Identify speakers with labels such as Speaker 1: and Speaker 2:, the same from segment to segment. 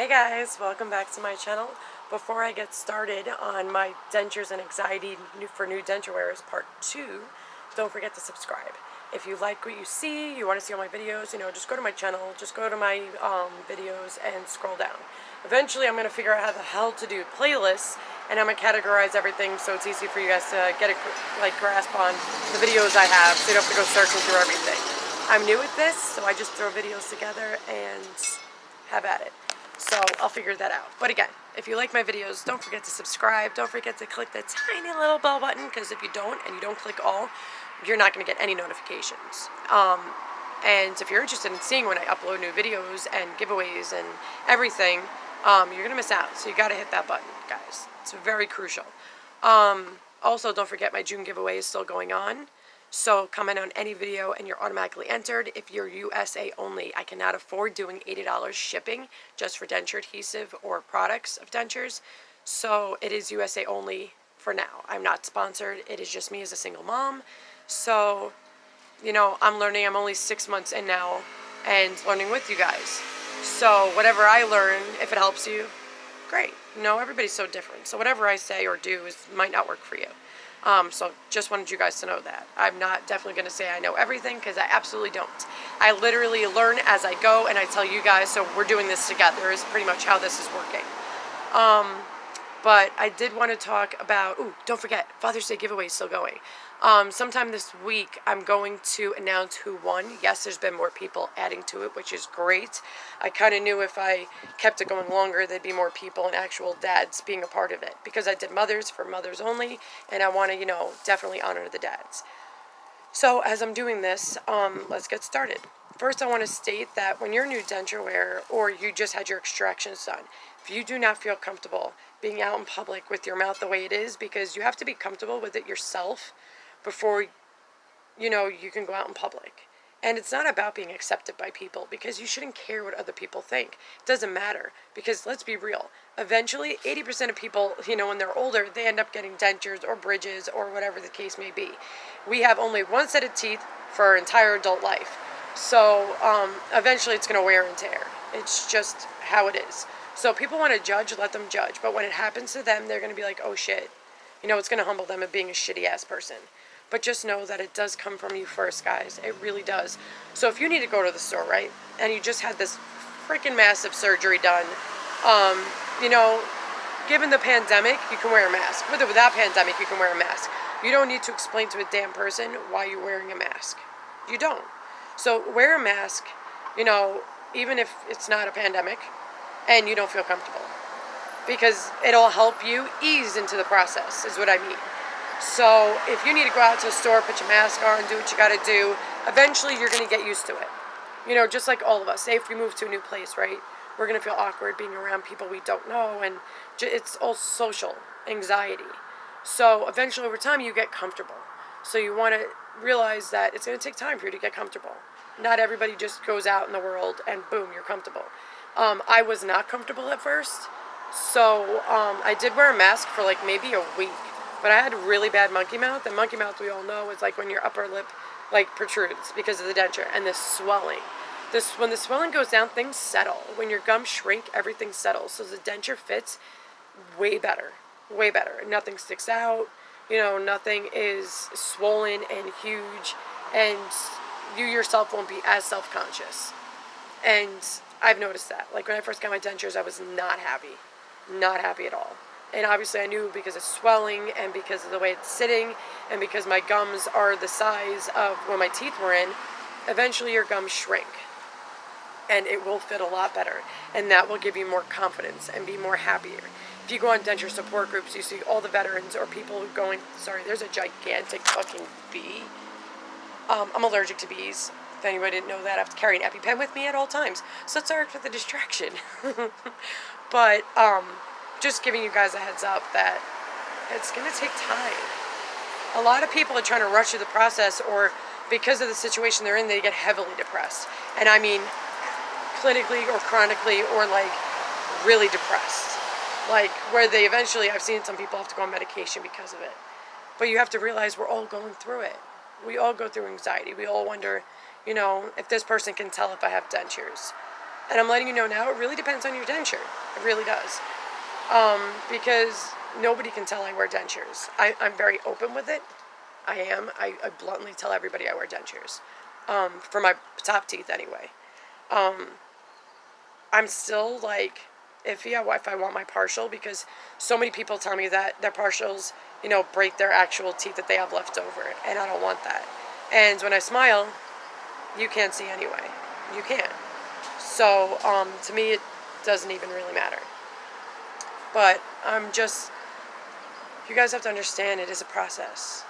Speaker 1: Hey guys, welcome back to my channel. Before I get started on my dentures and anxiety for new denture wearers part 2, don't forget to subscribe. If you like what you see, you want to see all my videos, just go to my channel, just go to my videos and scroll down. Eventually I'm going to figure out how the hell to do playlists, and I'm going to categorize everything so it's easy for you guys to get a grasp on the videos I have, so you don't have to go searching through everything. I'm new at this, so I just throw videos together and have at it. So I'll figure that out. But again, if you like my videos, don't forget to subscribe. Don't forget to click the tiny little bell button, because if you don't and you don't click all, you're not going to get any notifications. And if you're interested in seeing when I upload new videos and giveaways and everything, you're going to miss out. So you got to hit that button, guys. It's very crucial. Also, don't forget my June giveaway is still going on. So comment on any video and you're automatically entered. If you're USA only, I cannot afford doing $80 shipping just for denture adhesive or products of dentures. So it is USA only for now. I'm not sponsored. It is just me as a single mom. So, I'm learning. I'm only 6 months in now and learning with you guys. So whatever I learn, if it helps you, great. Everybody's so different. So whatever I say or do might not work for you. So just wanted you guys to know that. I'm not definitely going to say I know everything, because I absolutely don't. I literally learn as I go, and I tell you guys, so we're doing this together is pretty much how this is working. But I did want to talk about, don't forget, Father's Day giveaway is still going. Sometime this week, I'm going to announce who won. Yes, there's been more people adding to it, which is great. I kind of knew if I kept it going longer, there'd be more people and actual dads being a part of it. Because I did mothers for mothers only, and I want to, definitely honor the dads. So as I'm doing this, let's get started. First, I want to state that when you're a new denture wearer or you just had your extractions done, if you do not feel comfortable being out in public with your mouth the way it is, because you have to be comfortable with it yourself before, you can go out in public. And it's not about being accepted by people, because you shouldn't care what other people think. It doesn't matter, because let's be real. Eventually, 80% of people, when they're older, they end up getting dentures or bridges or whatever the case may be. We have only one set of teeth for our entire adult life. So eventually it's going to wear and tear. It's just how it is. So people want to judge, let them judge. But when it happens to them, they're going to be like, oh shit. It's going to humble them of being a shitty ass person. But just know that it does come from you first, guys. It really does. So if you need to go to the store, right, and you just had this freaking massive surgery done, given the pandemic, you can wear a mask. With or without pandemic, you can wear a mask. You don't need to explain to a damn person why you're wearing a mask. You don't. So wear a mask, even if it's not a pandemic and you don't feel comfortable. Because it'll help you ease into the process, is what I mean. So if you need to go out to the store, put your mask on, do what you got to do, eventually you're going to get used to it. Just like all of us. Say if we move to a new place, right? We're going to feel awkward being around people we don't know, and it's all social anxiety. So eventually over time you get comfortable. So you want to realize that it's going to take time for you to get comfortable. Not everybody just goes out in the world and boom, you're comfortable. I was not comfortable at first. So I did wear a mask for like maybe a week. But I had really bad monkey mouth. And monkey mouth, we all know, is like when your upper lip protrudes because of the denture and the swelling. When the swelling goes down, things settle. When your gums shrink, everything settles. So the denture fits way better. Way better. Nothing sticks out. Nothing is swollen and huge. And you yourself won't be as self-conscious. And I've noticed that. Like when I first got my dentures, I was not happy. Not happy at all. And obviously I knew because of swelling and because of the way it's sitting and because my gums are the size of when my teeth were in, eventually your gums shrink. And it will fit a lot better. And that will give you more confidence and be more happier. If you go on denture support groups, you see all the veterans or people going, sorry, there's a gigantic fucking bee. I'm allergic to bees. If anybody didn't know that, I have to carry an EpiPen with me at all times. So sorry for the distraction. But, just giving you guys a heads up that it's going to take time. A lot of people are trying to rush through the process, or because of the situation they're in, they get heavily depressed. And I mean clinically or chronically or really depressed. Where they eventually, I've seen some people have to go on medication because of it. But you have to realize we're all going through it. We all go through anxiety. We all wonder, if this person can tell if I have dentures. And I'm letting you know now, it really depends on your denture. It really does. Because nobody can tell I wear dentures. I'm very open with it. I am. I bluntly tell everybody I wear dentures. For my top teeth anyway. I'm still like iffy if I want my partial, because so many people tell me that their partials, break their actual teeth that they have left over, and I don't want that. And when I smile, you can't see anyway. You can't. So, to me, it doesn't even really matter. But you guys have to understand it is a process.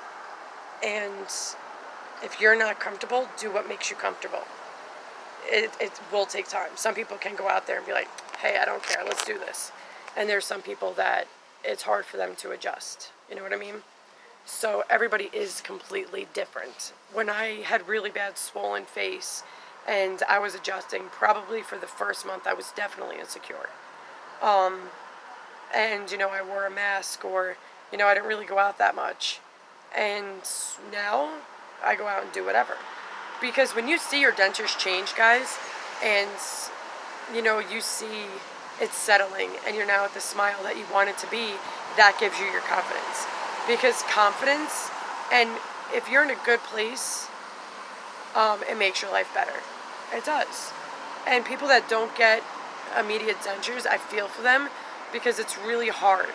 Speaker 1: And if you're not comfortable, do what makes you comfortable. It will take time. Some people can go out there and be like, hey, I don't care, let's do this. And there's some people that it's hard for them to adjust. You know what I mean? So everybody is completely different. When I had really bad swollen face and I was adjusting, probably for the first month, I was definitely insecure. And, I wore a mask, or, I didn't really go out that much. And now I go out and do whatever. Because when you see your dentures change, guys, and, you see it settling, and you're now at the smile that you want it to be, that gives you your confidence. Because confidence, and if you're in a good place, it makes your life better. It does. And people that don't get immediate dentures, I feel for them, because it's really hard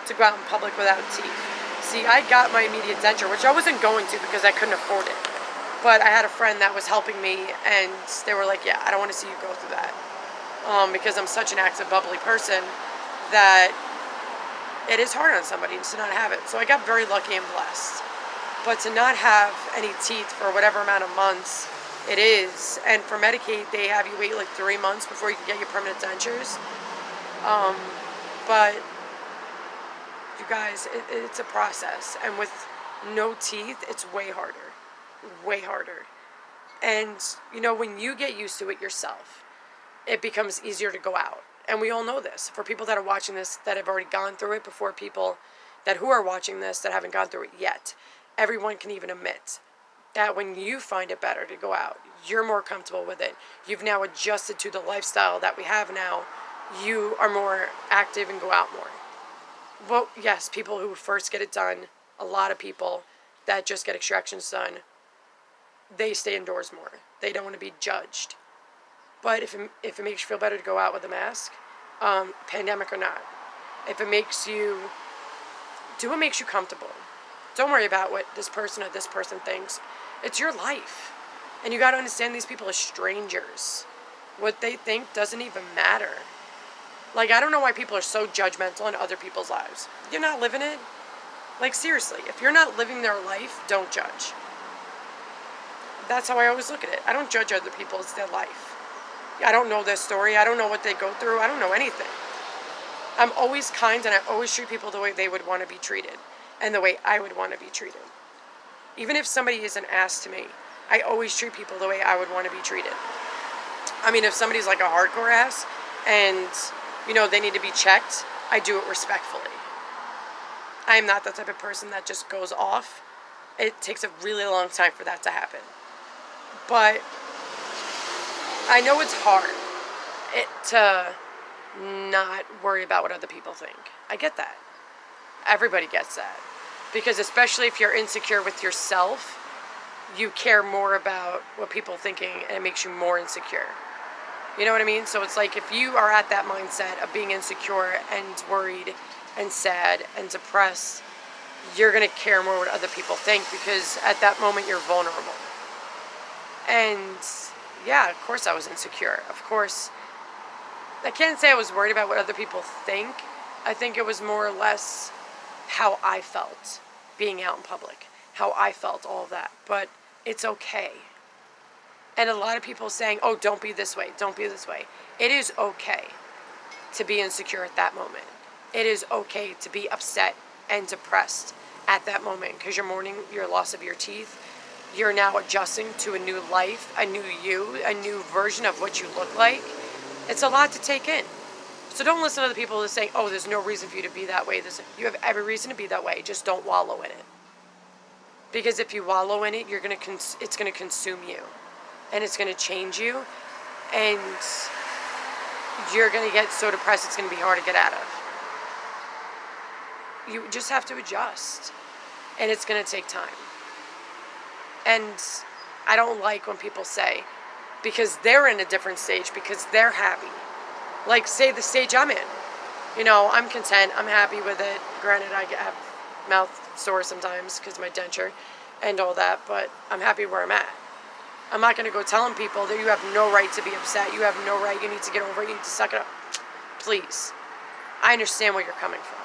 Speaker 1: to go out in public without teeth. See, I got my immediate denture, which I wasn't going to because I couldn't afford it. But I had a friend that was helping me, and they were like, yeah, I don't want to see you go through that. Because I'm such an active, bubbly person that it is hard on somebody to not have it. So I got very lucky and blessed. But to not have any teeth for whatever amount of months it is, and for Medicaid, they have you wait like 3 months before you can get your permanent dentures. But you guys, it's a process. And with no teeth, it's way harder. Way harder. And, when you get used to it yourself, it becomes easier to go out. And we all know this. For people that are watching this that have already gone through it, before people who are watching this that haven't gone through it yet, everyone can even admit that when you find it better to go out, you're more comfortable with it. You've now adjusted to the lifestyle that we have now. You are more active and go out more. Well, yes, people who first get it done, a lot of people that just get extractions done, they stay indoors more. They don't want to be judged. But if it makes you feel better to go out with a mask, pandemic or not, if it makes you do what makes you comfortable. Don't worry about what this person or this person thinks. It's your life. And you got to understand these people are strangers. What they think doesn't even matter. Like, I don't know why people are so judgmental in other people's lives. You're not living it. Like, seriously, if you're not living their life, don't judge. That's how I always look at it. I don't judge other people. It's their life. I don't know their story. I don't know what they go through. I don't know anything. I'm always kind, and I always treat people the way they would want to be treated, and the way I would want to be treated. Even if somebody is an ass to me, I always treat people the way I would want to be treated. I mean, if somebody's like a hardcore ass, and, they need to be checked, I do it respectfully. I am not the type of person that just goes off. It takes a really long time for that to happen. But I know it's hard to not worry about what other people think. I get that. Everybody gets that. Because especially if you're insecure with yourself, you care more about what people are thinking, and it makes you more insecure. You know what I mean? So it's like, if you are at that mindset of being insecure and worried and sad and depressed, you're going to care more what other people think, because at that moment you're vulnerable. And yeah, of course I was insecure. Of course, I can't say I was worried about what other people think. I think it was more or less how I felt being out in public, how I felt, all of that. But it's okay. And a lot of people saying, oh, don't be this way, don't be this way. It is okay to be insecure at that moment. It is okay to be upset and depressed at that moment, because you're mourning your loss of your teeth. You're now adjusting to a new life, a new you, a new version of what you look like. It's a lot to take in. So don't listen to the people that say, oh, there's no reason for you to be that way. You have every reason to be that way. Just don't wallow in it. Because if you wallow in it, it's going to consume you. And it's going to change you. And you're going to get so depressed it's going to be hard to get out of. You just have to adjust. And it's going to take time. And I don't like when people say, because they're in a different stage, because they're happy. Like, say the stage I'm in. You know, I'm content. I'm happy with it. Granted, I have mouth sore sometimes because of my denture and all that, but I'm happy where I'm at. I'm not going to go telling people that you have no right to be upset. You have no right. You need to get over it. You need to suck it up. Please. I understand where you're coming from.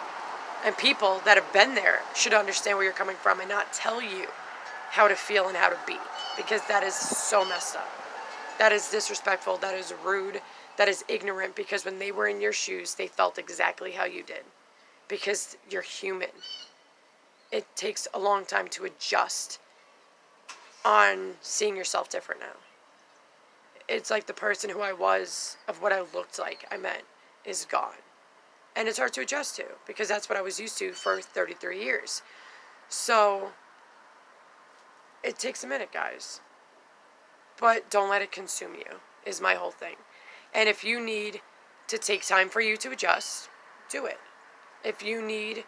Speaker 1: And people that have been there should understand where you're coming from and not tell you how to feel and how to be. Because that is so messed up. That is disrespectful. That is rude. That is ignorant. Because when they were in your shoes, they felt exactly how you did. Because you're human. It takes a long time to adjust on seeing yourself different now. It's like the person who I was, of what I looked like, I meant, is gone. And it's hard to adjust to, because that's what I was used to for 33 years. So, it takes a minute, guys. But don't let it consume you, is my whole thing. And if you need to take time for you to adjust, do it. If you need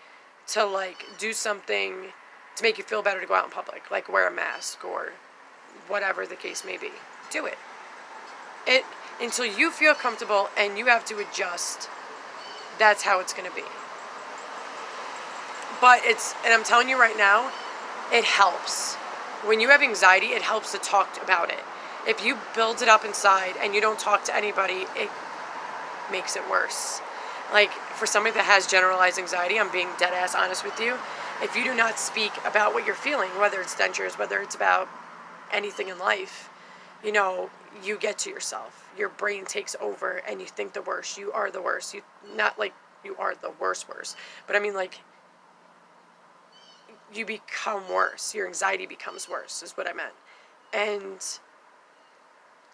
Speaker 1: to, like, do something to make you feel better to go out in public, like wear a mask or whatever the case may be, do it. Until you feel comfortable and you have to adjust, that's how it's going to be. But and I'm telling you right now, it helps. When you have anxiety, it helps to talk about it. If you build it up inside and you don't talk to anybody, it makes it worse. Like, for somebody that has generalized anxiety, I'm being dead ass honest with you. If you do not speak about what you're feeling, whether it's dentures, whether it's about anything in life, you know, you get to yourself. Your brain takes over and you think the worst. You are the worst. Not like you are the worst, but I mean, like, you become worse. Your anxiety becomes worse, is what I meant. And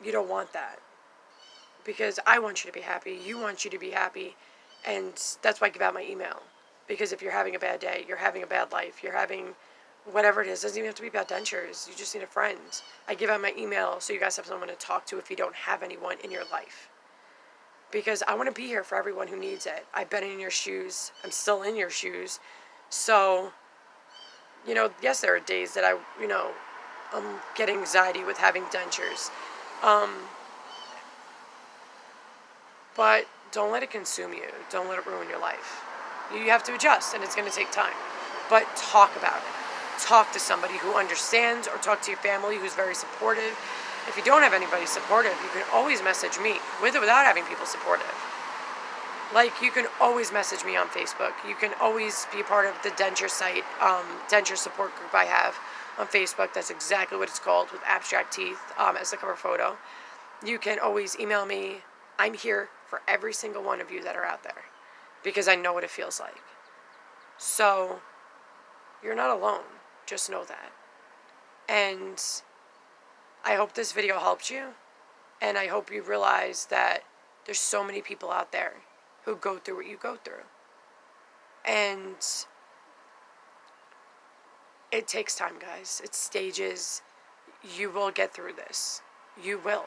Speaker 1: you don't want that. Because I want you to be happy. You want you to be happy. And that's why I give out my email. Because if you're having a bad day, you're having a bad life, you're having whatever it is, it doesn't even have to be about dentures. You just need a friend. I give out my email so you guys have someone to talk to if you don't have anyone in your life. Because I want to be here for everyone who needs it. I've been in your shoes. I'm still in your shoes. So, you know, yes, there are days that I'm getting anxiety with having dentures. But don't let it consume you. Don't let it ruin your life. You have to adjust, and it's going to take time. But talk about it. Talk to somebody who understands, or talk to your family who's very supportive. If you don't have anybody supportive, you can always message me, with or without having people supportive. Like, you can always message me on Facebook. You can always be a part of the Denture site, Denture support group I have on Facebook. That's exactly what it's called, with abstract teeth as the cover photo. You can always email me. I'm here for every single one of you that are out there, because I know what it feels like. So, you're not alone. Just know that. And I hope this video helped you. And I hope you realize that there's so many people out there who go through what you go through. And it takes time, guys. It's stages. You will get through this. You will.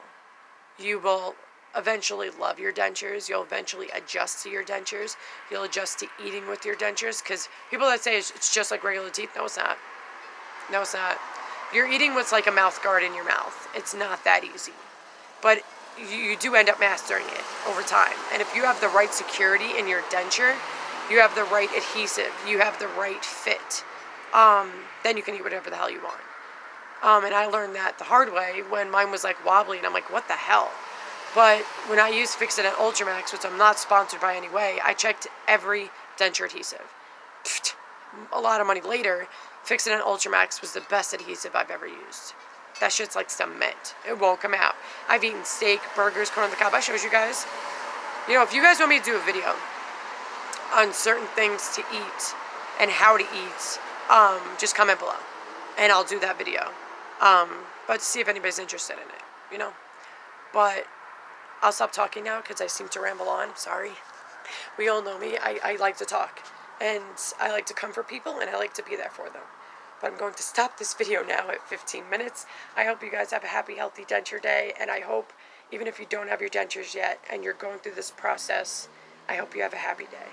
Speaker 1: You will eventually love your dentures. You'll eventually adjust to your dentures. You'll adjust to eating with your dentures, because people that say it's just like regular teeth, no, it's not. No, it's not. You're eating what's like a mouth guard in your mouth. It's not that easy. But you do end up mastering it over time. And if you have the right security in your denture, you have the right adhesive, you have the right fit, then you can eat whatever the hell you want. And I learned that the hard way when mine was like wobbly, and I'm like, what the hell? But when I used Fix-It Ultramax, which I'm not sponsored by any way, I checked every denture adhesive. A lot of money later, Fix-It Ultramax was the best adhesive I've ever used. That shit's like cement. It won't come out. I've eaten steak, burgers, corn on the cob. I showed you guys. You know, if you guys want me to do a video on certain things to eat and how to eat, just comment below, and I'll do that video. But see if anybody's interested in it, you know. But I'll stop talking now because I seem to ramble on. I'm sorry. We all know me. I like to talk. And I like to comfort people, and I like to be there for them. But I'm going to stop this video now at 15 minutes. I hope you guys have a happy, healthy denture day. And I hope even if you don't have your dentures yet and you're going through this process, I hope you have a happy day.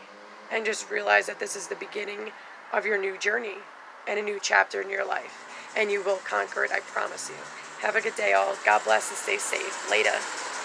Speaker 1: And just realize that this is the beginning of your new journey and a new chapter in your life. And you will conquer it, I promise you. Have a good day, all. God bless and stay safe. Later.